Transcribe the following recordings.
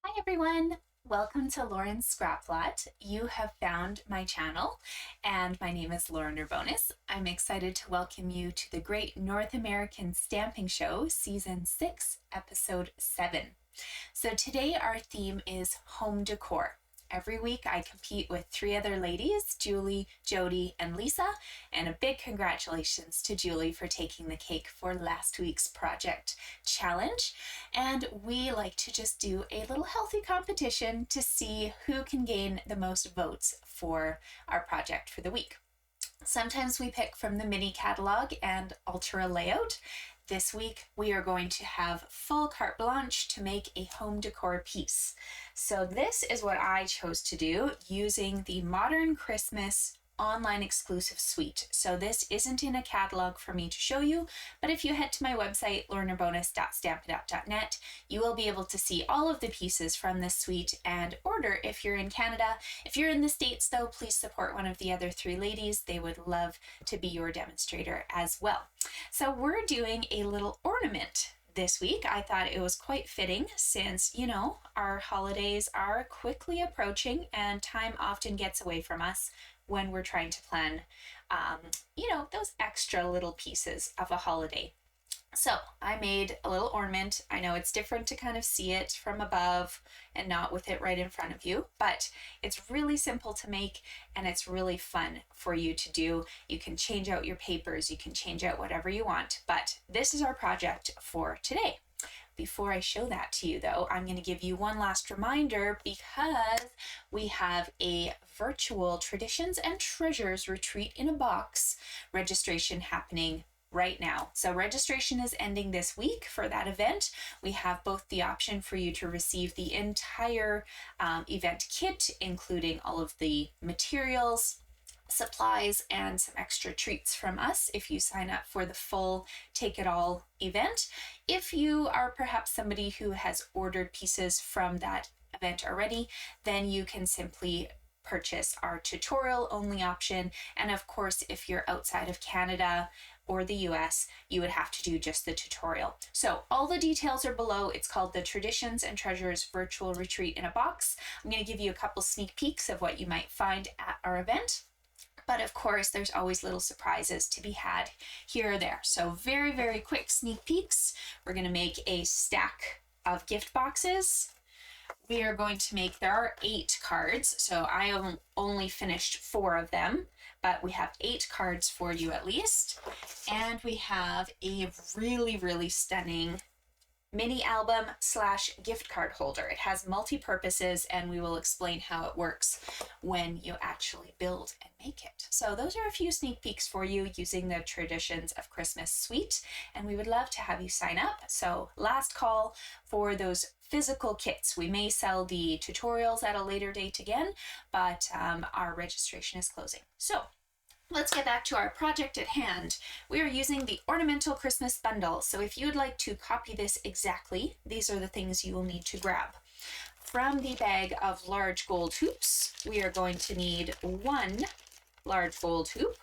Hi everyone! Welcome to Lauren's Scraplot. You have found my channel and my name is Lauren Urbonus. I'm excited to welcome you to the Great North American Stamping Show, Season 6, Episode 7. So today our theme is home decor. Every week I compete with 3 other ladies, Julie, Jody, and Lisa, and a big congratulations to Julie for taking the cake for last week's project challenge. And we like to just do a little healthy competition to see who can gain the most votes for our project for the week. Sometimes we pick from the mini catalog and alter a layout. This week we are going to have full carte blanche to make a home decor piece. So this is what I chose to do using the Modern Christmas online exclusive suite. So this isn't in a catalog for me to show you, but if you head to my website, laurenurbonus.stampinup.net, you will be able to see all of the pieces from this suite and order if you're in Canada. If you're in the States though, please support one of the other 3 ladies. They would love to be your demonstrator as well. So we're doing a little ornament this week. I thought it was quite fitting since, our holidays are quickly approaching and time often gets away from us when we're trying to plan, those extra little pieces of a holiday. So I made a little ornament. I know it's different to kind of see it from above and not with it right in front of you, but it's really simple to make and it's really fun for you to do. You can change out your papers, you can change out whatever you want, but this is our project for today. Before I show that to you though, I'm going to give you one last reminder because we have a virtual Traditions and Treasures Retreat in a Box registration happening right now. So registration is ending this week for that event. We have both the option for you to receive the entire event kit, including all of the materials, supplies, and some extra treats from us if you sign up for the full Take It All event. If you are perhaps somebody who has ordered pieces from that event already, then you can simply purchase our tutorial only option. And of course, if you're outside of Canada or the US, you would have to do just the tutorial. So all the details are below. It's called the Traditions and Treasures Virtual Retreat in a Box. I'm going to give you a couple sneak peeks of what you might find at our event. But of course, there's always little surprises to be had here or there. So very, very quick sneak peeks. We're going to make a stack of gift boxes. We are going to make, there are 8 cards, so I only finished 4 of them, but we have 8 cards for you at least. And we have a really, really stunning mini album / gift card holder. It has multi-purposes and we will explain how it works when you actually build and make it. So those are a few sneak peeks for you using the Traditions of Christmas suite, and we would love to have you sign up. So last call for those physical kits. We may sell the tutorials at a later date again, but our registration is closing. So let's get back to our project at hand. We are using the Ornamental Christmas Bundle. So if you would like to copy this exactly, these are the things you will need to grab. From the bag of large gold hoops, we are going to need 1 large gold hoop.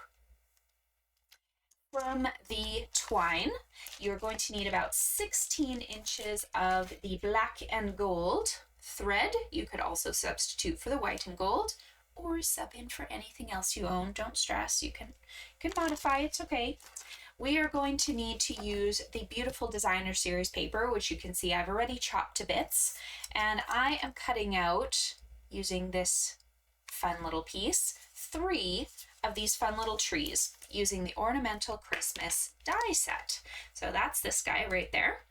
From the twine, you're going to need about 16 inches of the black and gold thread. You could also substitute for the white and gold, or sub in for anything else you own. Don't stress, you can modify, it's okay. We are going to need to use the beautiful Designer Series paper, which you can see I've already chopped to bits, and I am cutting out, using this fun little piece, 3 of these fun little trees using the Ornamental Christmas die set. So that's this guy right there.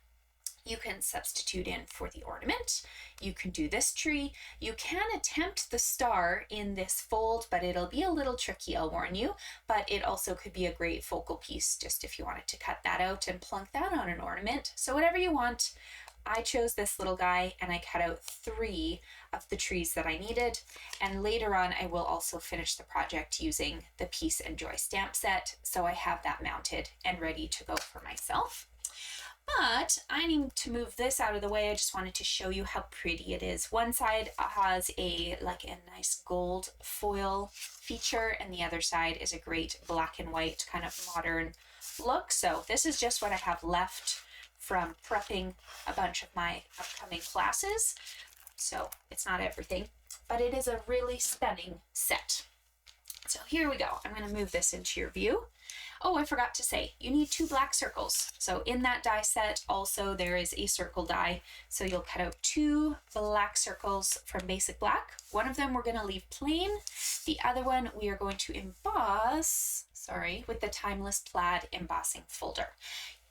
You can substitute in for the ornament. You can do this tree. You can attempt the star in this fold, but it'll be a little tricky, I'll warn you. But it also could be a great focal piece just if you wanted to cut that out and plunk that on an ornament. So whatever you want. I chose this little guy and I cut out 3 of the trees that I needed. And later on, I will also finish the project using the Peace and Joy stamp set. So I have that mounted and ready to go for myself. But I need to move this out of the way. I just wanted to show you how pretty it is. One side has a nice gold foil feature, and the other side is a great black and white kind of modern look. So this is just what I have left from prepping a bunch of my upcoming classes. so it's not everything, but it is a really stunning set. So here we go. I'm going to move this into your view. Oh, I forgot to say, you need 2 black circles. So in that die set, also there is a circle die. So you'll cut out 2 black circles from Basic Black. One of them we're going to leave plain. The other one we are going to emboss, with the Timeless Plaid embossing folder.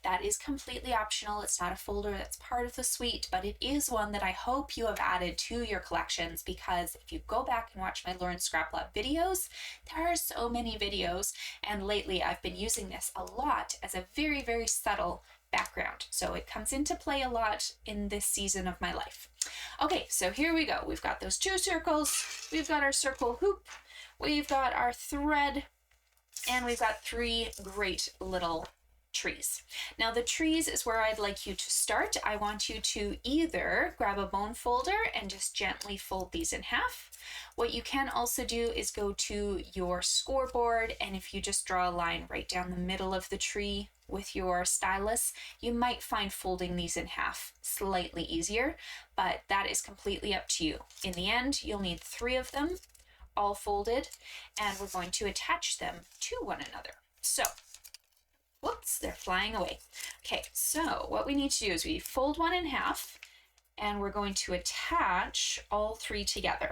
That is completely optional. It's not a folder that's part of the suite, but it is one that I hope you have added to your collections, because if you go back and watch my Lauren Scrap Lab videos, there are so many videos, and lately I've been using this a lot as a very, very subtle background. So it comes into play a lot in this season of my life. Okay, so here we go. We've got those 2 circles, we've got our circle hoop, we've got our thread, and we've got 3 great little trees. Now the trees is where I'd like you to start. I want you to either grab a bone folder and just gently fold these in half. What you can also do is go to your scoreboard, and if you just draw a line right down the middle of the tree with your stylus, you might find folding these in half slightly easier, but that is completely up to you. In the end, you'll need 3 of them all folded, and we're going to attach them to one another. So whoops, they're flying away. Okay, so what we need to do is we fold one in half, and we're going to attach all 3 together.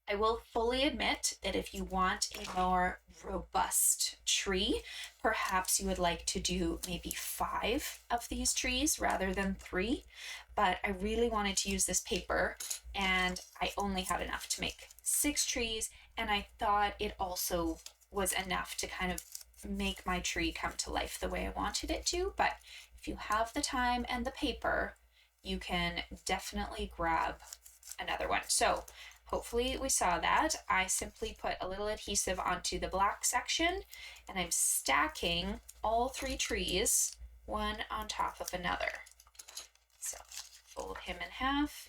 I will fully admit that if you want a more robust tree, perhaps you would like to do maybe 5 of these trees rather than 3, but I really wanted to use this paper, and I only had enough to make 6 trees, and I thought it also was enough to kind of make my tree come to life the way I wanted it to. But if you have the time and the paper, you can definitely grab another one. So hopefully we saw that. I simply put a little adhesive onto the black section, and I'm stacking all 3 trees one on top of another. So fold him in half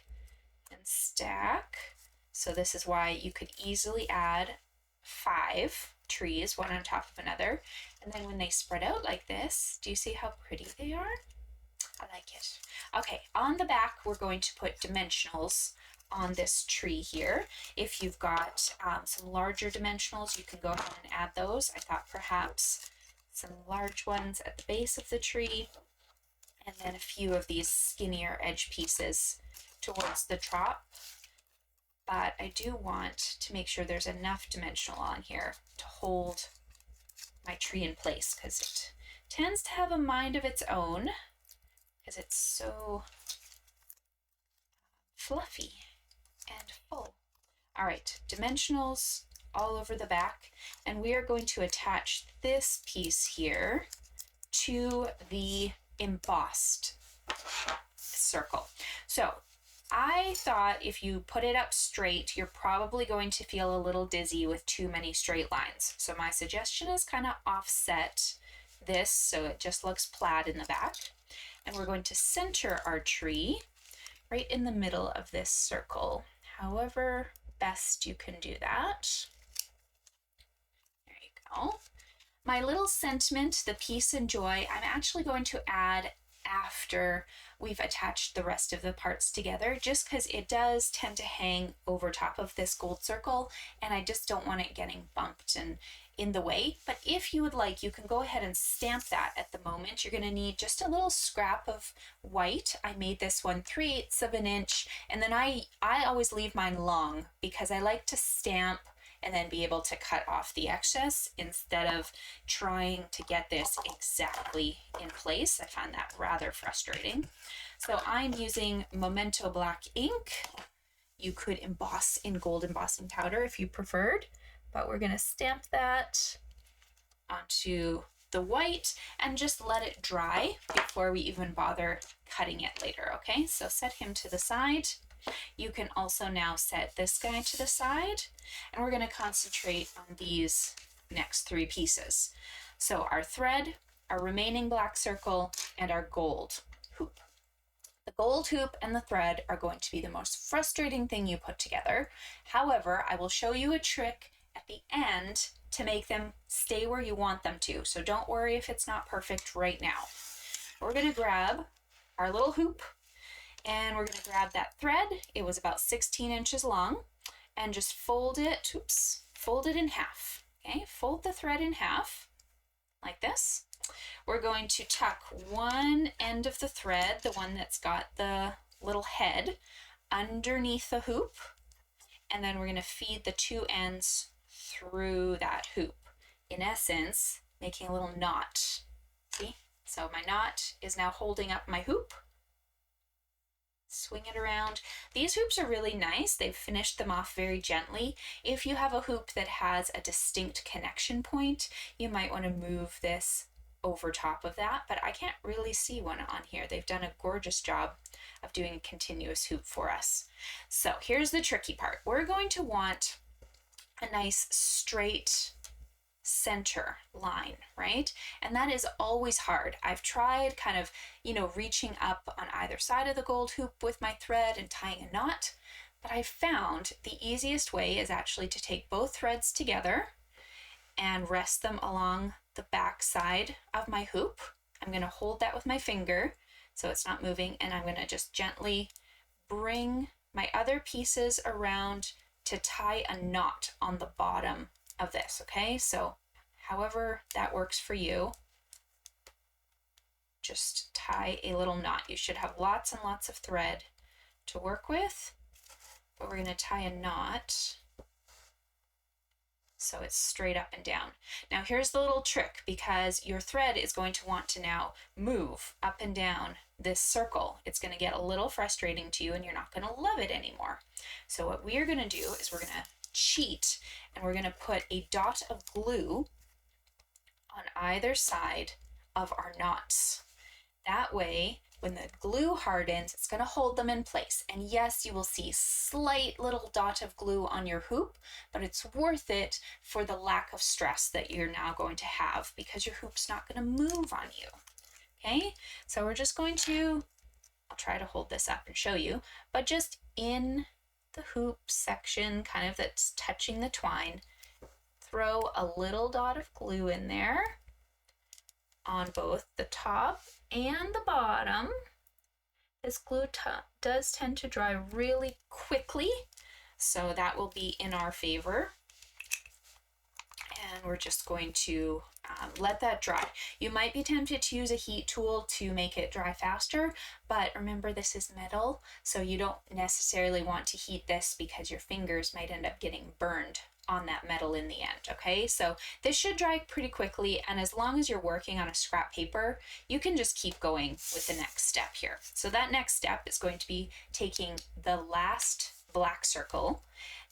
and stack. So this is why you could easily add 5 trees one on top of another, and then when they spread out like this, do you see how pretty they are? I like it. Okay, on the back we're going to put dimensionals on this tree here. If you've got some larger dimensionals, you can go ahead and add those. I thought perhaps some large ones at the base of the tree, and then a few of these skinnier edge pieces towards the top. But I do want to make sure there's enough dimensional on here to hold my tree in place, because it tends to have a mind of its own because it's so fluffy and full. All right, dimensionals all over the back, and we are going to attach this piece here to the embossed circle. So I thought if you put it up straight, you're probably going to feel a little dizzy with too many straight lines. So my suggestion is kind of offset this so it just looks plaid in the back. And we're going to center our tree right in the middle of this circle, however best you can do that. There you go. My little sentiment, the peace and joy, I'm actually going to add after we've attached the rest of the parts together, just because it does tend to hang over top of this gold circle, and I just don't want it getting bumped and in the way. But if you would like, you can go ahead and stamp that at the moment. You're going to need just a little scrap of white. I made this one 3/8 of an inch, and then I always leave mine long because I like to stamp and then be able to cut off the excess instead of trying to get this exactly in place. I find that rather frustrating. So I'm using Memento Black ink. You could emboss in gold embossing powder if you preferred, but we're gonna stamp that onto the white and just let it dry before we even bother cutting it later, okay? So set him to the side. You can also now set this guy to the side, and we're going to concentrate on these next 3 pieces. So our thread, our remaining black circle, and our gold hoop. The gold hoop and the thread are going to be the most frustrating thing you put together. However, I will show you a trick at the end to make them stay where you want them to. So don't worry if it's not perfect right now. We're going to grab our little hoop, And we're going to grab that thread. It was about 16 inches long, and just fold it, fold it in half. Okay, fold the thread in half like this. We're going to tuck one end of the thread, the one that's got the little head, underneath the hoop, and then we're going to feed the two ends through that hoop. In essence, making a little knot. See? So my knot is now holding up my hoop. Swing it around. These hoops are really nice. They've finished them off very gently. If you have a hoop that has a distinct connection point, you might want to move this over top of that, but I can't really see one on here. They've done a gorgeous job of doing a continuous hoop for us. So here's the tricky part. We're going to want a nice straight center line, right? And that is always hard. I've tried kind of, reaching up on either side of the gold hoop with my thread and tying a knot, but I've found the easiest way is actually to take both threads together and rest them along the back side of my hoop. I'm going to hold that with my finger so it's not moving, and I'm going to just gently bring my other pieces around to tie a knot on the bottom of this, okay? So however that works for you, just tie a little knot. You should have lots and lots of thread to work with, but we're going to tie a knot so it's straight up and down. Now here's the little trick, because your thread is going to want to now move up and down this circle. It's going to get a little frustrating to you and you're not going to love it anymore. So what we are going to do is we're going to cheat, and we're going to put a dot of glue on either side of our knots. That way, when the glue hardens, it's going to hold them in place. And yes, you will see slight little dot of glue on your hoop, but it's worth it for the lack of stress that you're now going to have, because your hoop's not going to move on you. Okay, so we're just going to, I'll try to hold this up and show you, but just in the hoop section, kind of that's touching the twine, throw a little dot of glue in there on both the top and the bottom. This glue does tend to dry really quickly, so that will be in our favor. And we're just going to let that dry. You might be tempted to use a heat tool to make it dry faster, but remember this is metal, so you don't necessarily want to heat this because your fingers might end up getting burned on that metal in the end, okay? So this should dry pretty quickly, and as long as you're working on a scrap paper, you can just keep going with the next step here. So that next step is going to be taking the last black circle,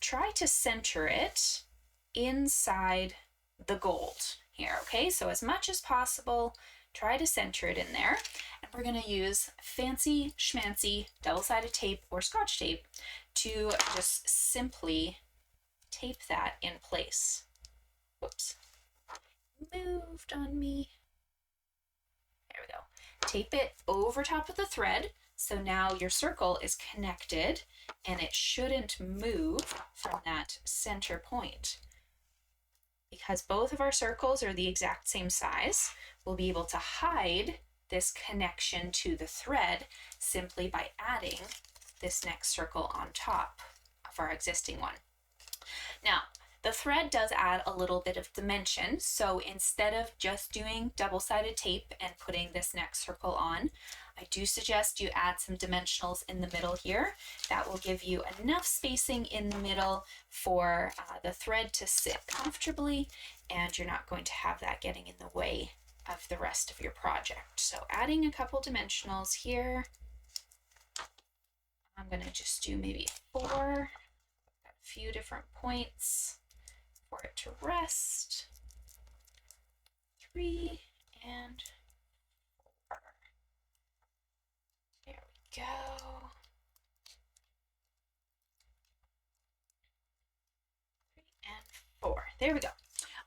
try to center it inside the gold here, okay? So as much as possible, try to center it in there. And we're going to use fancy schmancy double-sided tape or Scotch tape to just simply tape that in place. Whoops. Moved on me. There we go. Tape it over top of the thread, so now your circle is connected and it shouldn't move from that center point. Because both of our circles are the exact same size, we'll be able to hide this connection to the thread simply by adding this next circle on top of our existing one. Now, the thread does add a little bit of dimension, so instead of just doing double-sided tape and putting this next circle on, I do suggest you add some dimensionals in the middle here. That will give you enough spacing in the middle for the thread to sit comfortably, and you're not going to have that getting in the way of the rest of your project. So adding a couple dimensionals here. I'm going to just do maybe 4, a few different points for it to rest. 3 and 4. There we go. 3 and 4. There we go.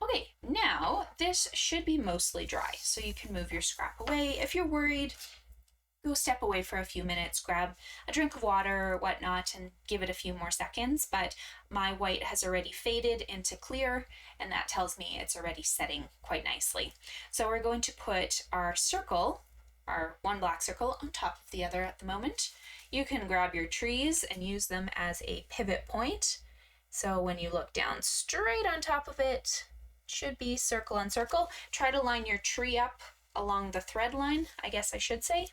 Okay, now this should be mostly dry, so you can move your scrap away. If you're worried, go step away for a few minutes, grab a drink of water or whatnot, and give it a few more seconds. But my white has already faded into clear, and that tells me it's already setting quite nicely. So we're going to put our circle our one black circle on top of the other at the moment. You can grab your trees and use them as a pivot point. So when you look down straight on top of it, should be circle on circle. Try to line your tree up along the thread line, I guess I should say,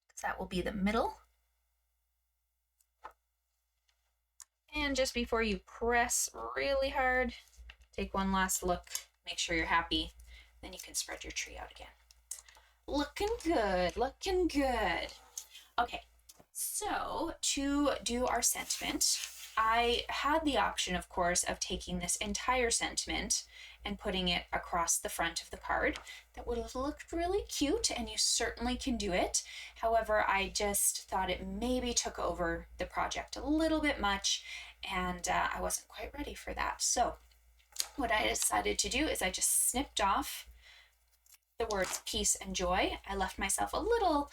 because that will be the middle. And just before you press really hard, take one last look, make sure you're happy, then you can spread your tree out again. Looking good, looking good. Okay, so to do our sentiment, I had the option, of course, of taking this entire sentiment and putting it across the front of the card. That would have looked really cute, and you certainly can do it. However, I just thought it maybe took over the project a little bit much, and I wasn't quite ready for that. So what I decided to do is I just snipped off the words peace and joy. I left myself a little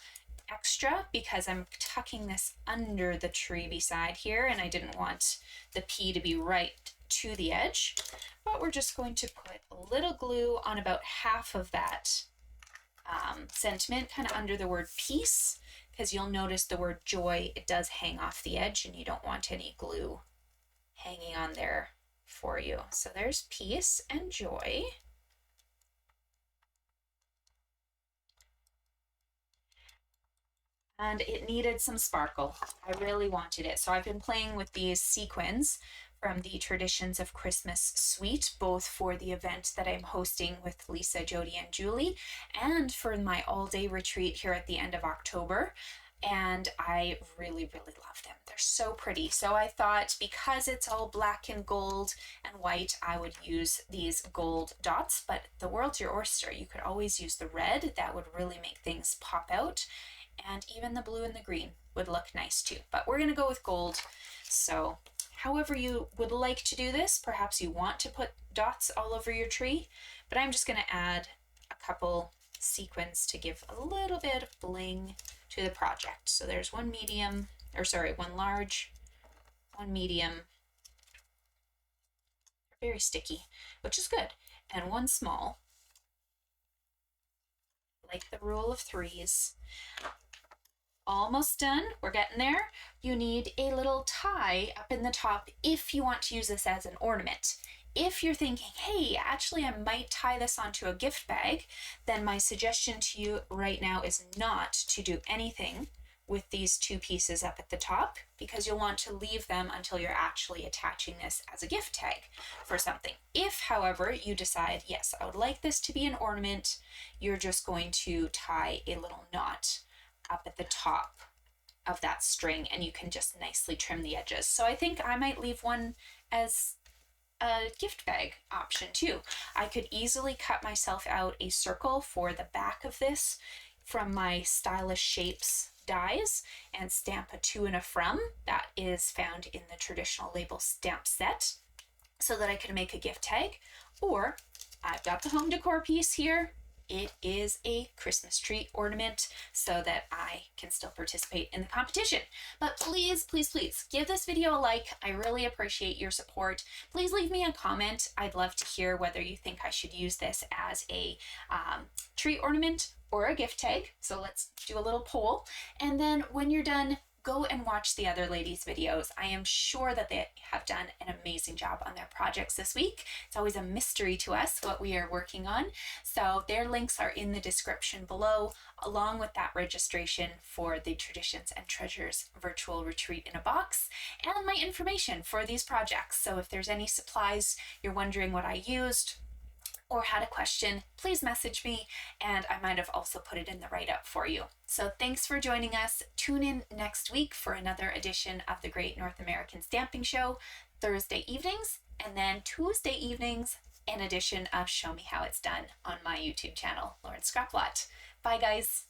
extra because I'm tucking this under the tree beside here, and I didn't want the P to be right to the edge, but we're just going to put a little glue on about half of that sentiment, kind of under the word peace, because you'll notice the word joy, it does hang off the edge, and you don't want any glue hanging on there for you. So there's peace and joy. And it needed some sparkle. I really wanted it. So I've been playing with these sequins from the Traditions of Christmas suite, both for the event that I'm hosting with Lisa, Jody, and Julie, and for my all-day retreat here at the end of October. And I really, really love them. They're so pretty. So I thought, because it's all black and gold and white, I would use these gold dots, but the world's your oyster. You could always use the red. That would really make things pop out. And even the blue and the green would look nice too. But we're gonna go with gold. So however you would like to do this, perhaps you want to put dots all over your tree, but I'm just gonna add a couple sequins to give a little bit of bling to the project. So there's one medium, or sorry, one large, one medium, very sticky, which is good, and one small, like the rule of threes. Almost done, we're getting there. You need a little tie up in the top if you want to use this as an ornament. If you're thinking, hey, actually I might tie this onto a gift bag, then my suggestion to you right now is not to do anything with these two pieces up at the top, because you'll want to leave them until you're actually attaching this as a gift tag for something. If, however, you decide, yes, I would like this to be an ornament, you're just going to tie a little knot up at the top of that string, and you can just nicely trim the edges. So I think I might leave one as a gift bag option too. I could easily cut myself out a circle for the back of this from my Stylish Shapes dies and stamp a to and a from that is found in the traditional label stamp set, so that I could make a gift tag. Or I've got the home decor piece here. It is a Christmas tree ornament so that I can still participate in the competition. But please, please, please give this video a like. I really appreciate your support. Please leave me a comment. I'd love to hear whether you think I should use this as a tree ornament or a gift tag. So let's do a little poll. And then when you're done, go and watch the other ladies' videos. I am sure that they have done an amazing job on their projects this week. It's always a mystery to us what we are working on. So their links are in the description below, along with that registration for the Traditions and Treasures virtual retreat in a box, and my information for these projects. So if there's any supplies you're wondering what I used, or had a question, please message me, and I might have also put it in the write-up for you. So thanks for joining us. Tune in next week for another edition of the Great North American Stamping Show, Thursday evenings, and then Tuesday evenings, an edition of Show Me How It's Done on my YouTube channel, Lauren Scraplot. Bye guys.